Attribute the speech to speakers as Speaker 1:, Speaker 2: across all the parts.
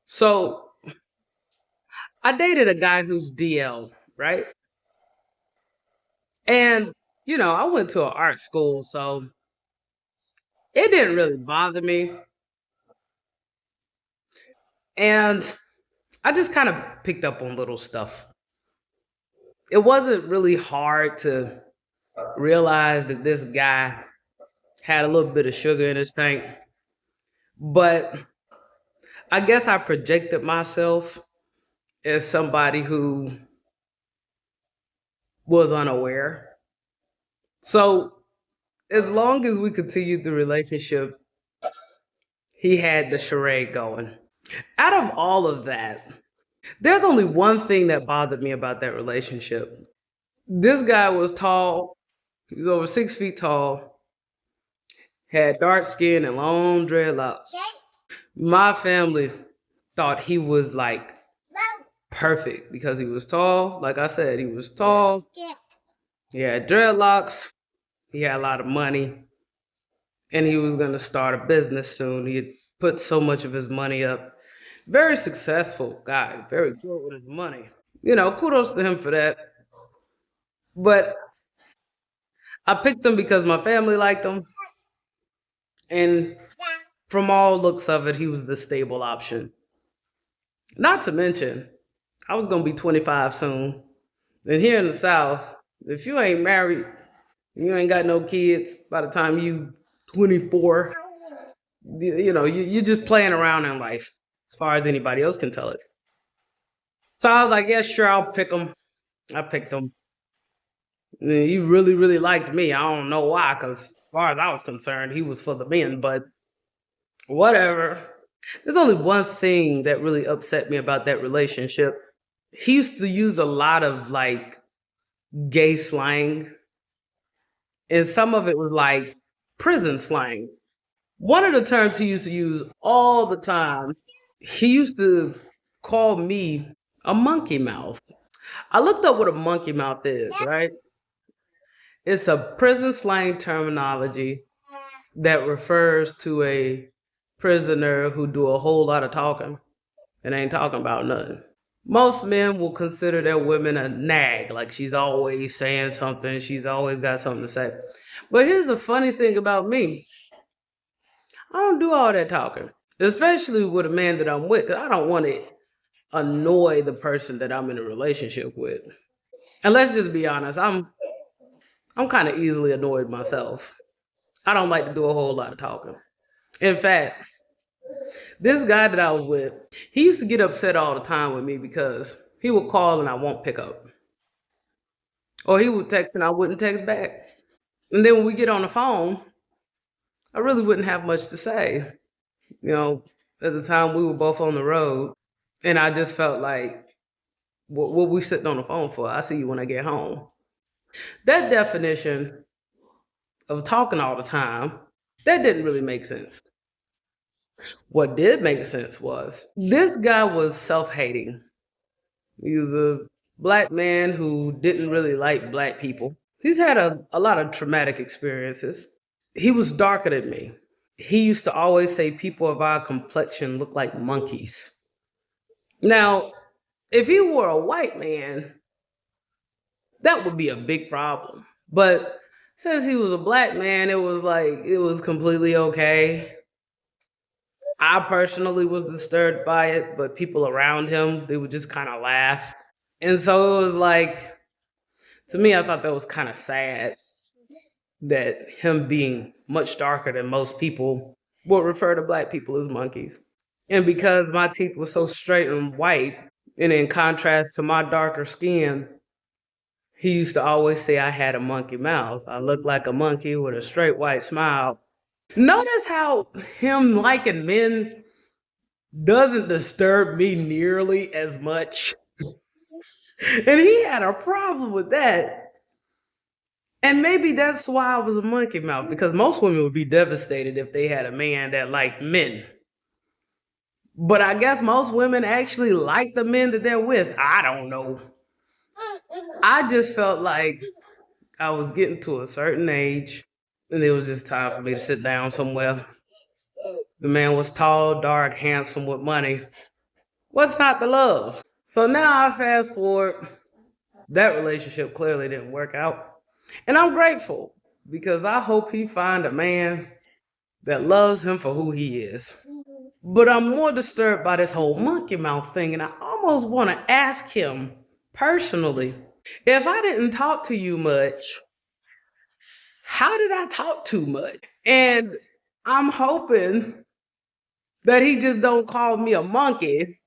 Speaker 1: So I dated a guy who's DL, right? And I went to an art school, so it didn't really bother me. And I just kind of picked up on little stuff. It wasn't really hard to realize that this guy had a little bit of sugar in his tank, but I guess I projected myself as somebody who was unaware. So as long as we continued the relationship, he had the charade going. Out of all of that, there's only one thing that bothered me about that relationship. This guy was tall. He was over 6 feet tall, had dark skin and long dreadlocks. My family thought he was like perfect because he was tall. Like I said, he was tall. He had dreadlocks. He had a lot of money. And he was going to start a business soon. He had put so much of his money up. Very successful guy, very good with his money. Kudos to him for that. But I picked him because my family liked him. And from all looks of it, he was the stable option. Not to mention, I was going to be 25 soon. And here in the South, if you ain't married, you ain't got no kids by the time you 24, you're just playing around in life as far as anybody else can tell it. So I was like, yeah, sure, I'll pick him. I picked him. And he really, really liked me. I don't know why, because as far as I was concerned, he was for the men, but whatever. There's only one thing that really upset me about that relationship. He used to use a lot of like gay slang, and some of it was like prison slang. One of the terms he used to use all the time, he used to call me a monkey mouth. I looked up what a monkey mouth is, right? It's a prison slang terminology that refers to a prisoner who do a whole lot of talking and ain't talking about nothing. Most men will consider their women a nag, like she's always saying something, she's always got something to say. But here's the funny thing about me, I don't do all that talking, especially with a man that I'm with, 'cause I don't want to annoy the person that I'm in a relationship with. And let's just be honest, I'm kind of easily annoyed myself. I don't like to do a whole lot of talking. In fact, this guy that I was with, he used to get upset all the time with me because he would call and I won't pick up. Or he would text and I wouldn't text back. And then when we get on the phone, I really wouldn't have much to say. You know, at the time we were both on the road. And I just felt like, what we sitting on the phone for? I see you when I get home. That definition of talking all the time, that didn't really make sense. What did make sense was this guy was self hating. He was a black man who didn't really like black people. He's had a lot of traumatic experiences. He was darker than me. He used to always say people of our complexion look like monkeys. Now, if he were a white man, that would be a big problem. But since he was a black man, it was completely okay. I personally was disturbed by it, but people around him, they would just kind of laugh. And so it was like, to me, I thought that was kind of sad that him being much darker than most people would refer to black people as monkeys. And because my teeth were so straight and white, and in contrast to my darker skin, he used to always say I had a monkey mouth. I looked like a monkey with a straight white smile. Notice how him liking men doesn't disturb me nearly as much. And he had a problem with that. And maybe that's why I was a monkey mouth, because most women would be devastated if they had a man that liked men. But I guess most women actually like the men that they're with. I don't know. I just felt like I was getting to a certain age and it was just time for me to sit down somewhere. The man was tall, dark, handsome with money. What's not to love? So now I fast forward. That relationship clearly didn't work out. And I'm grateful because I hope he find a man that loves him for who he is. But I'm more disturbed by this whole monkey mouth thing, and I almost want to ask him personally, if I didn't talk to you much, how did I talk too much? And I'm hoping that he just don't call me a monkey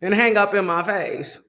Speaker 1: and hang up in my face.